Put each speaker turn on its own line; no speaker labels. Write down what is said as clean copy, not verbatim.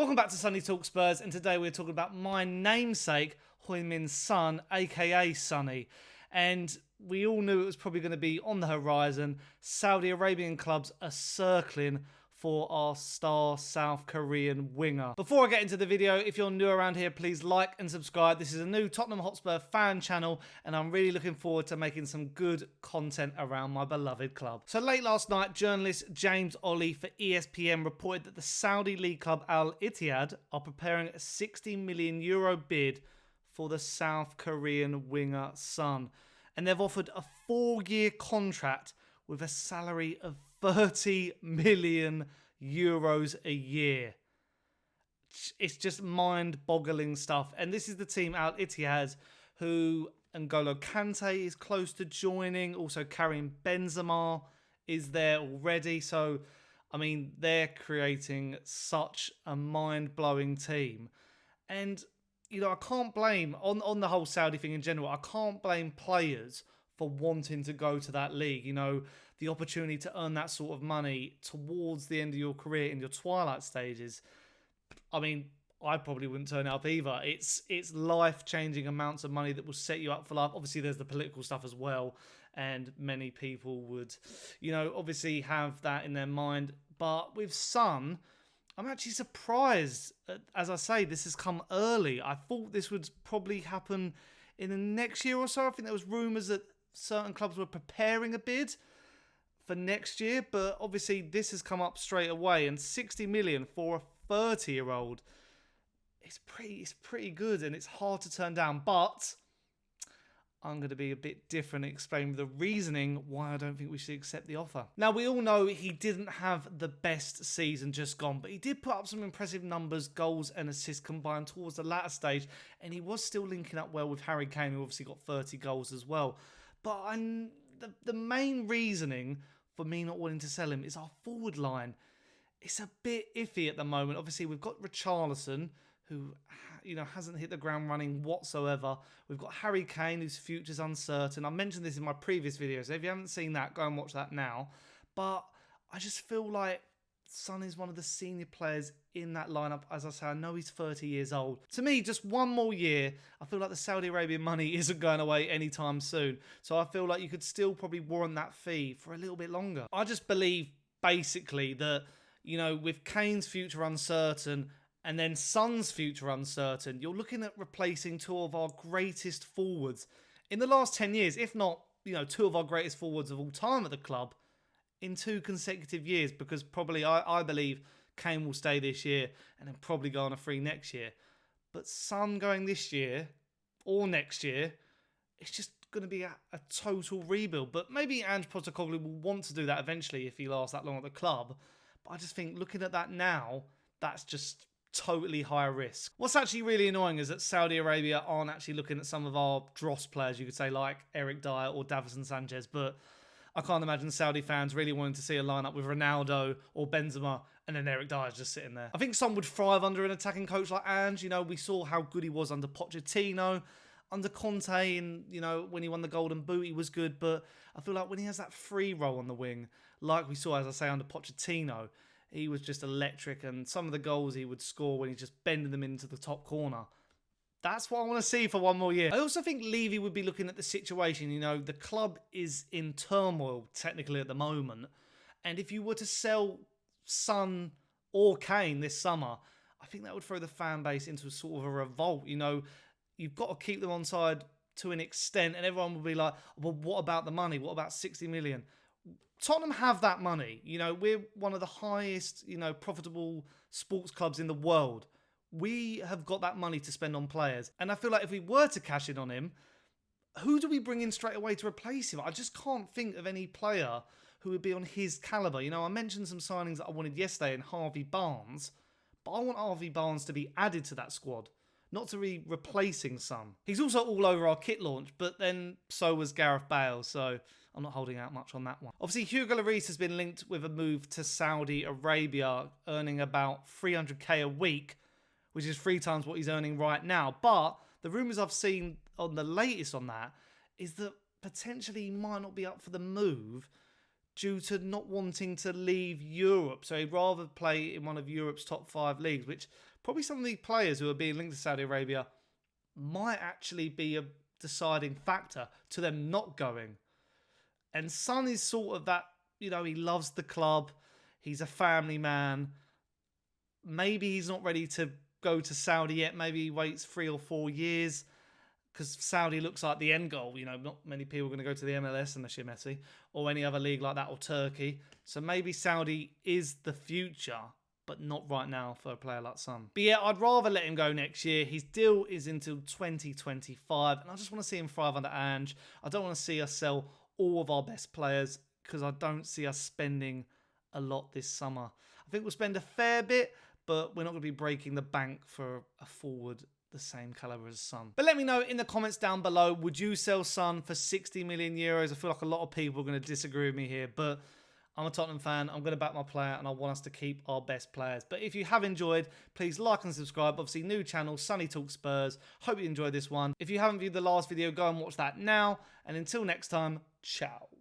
Welcome back to Sonny Talk Spurs, and today we're talking about my namesake, Heung-Min Son, aka Sonny. And we all knew it was probably going to be on the horizon. Saudi Arabian clubs are circling for our star South Korean winger. Before I get into the video, if you're new around here, please like and subscribe. This is a new Tottenham Hotspur fan channel, and I'm really looking forward to making some good content around my beloved club. So late last night, journalist James Ollie for ESPN reported that the Saudi league club Al-Ittihad are preparing a €60 million bid for the South Korean winger Son. And they've offered a 4-year contract with a salary of €30 million a year. It's just mind-boggling stuff. And this is the team Al-Ittihad who N'Golo Kante is close to joining. Also, Karim Benzema is there already. So, I mean, they're creating such a mind-blowing team. And, you know, I can't blame, on the whole Saudi thing in general, I can't blame players for wanting to go to that league. You know, the opportunity to earn that sort of money towards the end of your career in your twilight stages. I mean, I probably wouldn't turn it up either. It's life-changing amounts of money that will set you up for life. Obviously, there's the political stuff as well, and many people would, you know, obviously have that in their mind. But with Son, I'm actually surprised. As I say, this has come early. I thought this would probably happen in the next year or so. I think there was rumours that certain clubs were preparing a bid for next year, but obviously this has come up straight away, and 60 million for a 30-year-old, it's pretty good, and it's hard to turn down. But I'm going to be a bit different and explain the reasoning why I don't think we should accept the offer. Now, we all know he didn't have the best season just gone, but he did put up some impressive numbers, goals and assists combined towards the latter stage, and he was still linking up well with Harry Kane, who obviously got 30 goals as well. But the main reasoning for me not wanting to sell him is our forward line. It's a bit iffy at the moment. Obviously, we've got Richarlison, who, you know, hasn't hit the ground running whatsoever. We've got Harry Kane, whose future's uncertain. I mentioned this in my previous video, so if you haven't seen that, go and watch that now. But I just feel like Son is one of the senior players in that lineup. As I say, I know he's 30 years old. To me, just one more year, I feel like the Saudi Arabian money isn't going away anytime soon. So I feel like you could still probably warrant that fee for a little bit longer. I just believe, basically, that, you know, with Kane's future uncertain and then Son's future uncertain, you're looking at replacing two of our greatest forwards in the last 10 years, if not, you know, two of our greatest forwards of all time at the club in 2 consecutive years, because probably I believe Kane will stay this year and then probably go on a free next year. But Son going this year or next year, it's just going to be a total rebuild. But maybe Ange Postecoglou will want to do that eventually if he lasts that long at the club. But I just think looking at that now, that's just totally high risk. What's actually really annoying is that Saudi Arabia aren't actually looking at some of our dross players, you could say, like Eric Dyer or Davison Sanchez. But I can't imagine Saudi fans really wanting to see a lineup with Ronaldo or Benzema and then Eric Dyer's just sitting there. I think Son would thrive under an attacking coach like Ange. You know, we saw how good he was under Pochettino, under Kante, and, you know, when he won the Golden Boot, he was good. But I feel like when he has that free role on the wing, like we saw, as I say, under Pochettino, he was just electric. And some of the goals he would score when he's just bending them into the top corner, that's what I want to see for one more year. I also think Levy would be looking at the situation. You know, the club is in turmoil technically at the moment. And if you were to sell Son or Kane this summer, I think that would throw the fan base into sort of a revolt. You know, you've got to keep them on side to an extent. And everyone will be like, well, what about the money? What about 60 million? Tottenham have that money. You know, we're one of the highest, you know, profitable sports clubs in the world. We have got that money to spend on players. And I feel like if we were to cash in on him, who do we bring in straight away to replace him? I just can't think of any player who would be on his calibre. You know, I mentioned some signings that I wanted yesterday in Harvey Barnes, but I want Harvey Barnes to be added to that squad, not to be replacing Son. He's also all over our kit launch, but then so was Gareth Bale, so I'm not holding out much on that one. Obviously, Hugo Lloris has been linked with a move to Saudi Arabia, earning about 300k a week, which is 3 times what he's earning right now. But the rumours I've seen on the latest on that is that potentially he might not be up for the move due to not wanting to leave Europe. So he'd rather play in one of Europe's top 5 leagues, which probably some of the players who are being linked to Saudi Arabia might actually be a deciding factor to them not going. And Son is sort of that, he loves the club. He's a family man. Maybe he's not ready to go to Saudi yet. Maybe he waits 3 or 4 years because Saudi looks like the end goal. Not many people are going to go to the MLS unless you're Messi or any other league like that, or Turkey. So maybe Saudi is the future, but not right now for a player like Son. But yeah, I'd rather let him go next year. His deal is until 2025, and I just want to see him thrive under Ange. I don't want to see us sell all of our best players because I don't see us spending a lot this summer. I think we'll spend a fair bit, but we're not going to be breaking the bank for a forward the same caliber as Son. But let me know in the comments down below, would you sell Son for 60 million euros? I feel like a lot of people are going to disagree with me here, but I'm a Tottenham fan. I'm going to back my player, and I want us to keep our best players. But if you have enjoyed, please like and subscribe. Obviously, new channel, Sonny Talks Spurs. Hope you enjoyed this one. If you haven't viewed the last video, go and watch that now. And until next time, ciao.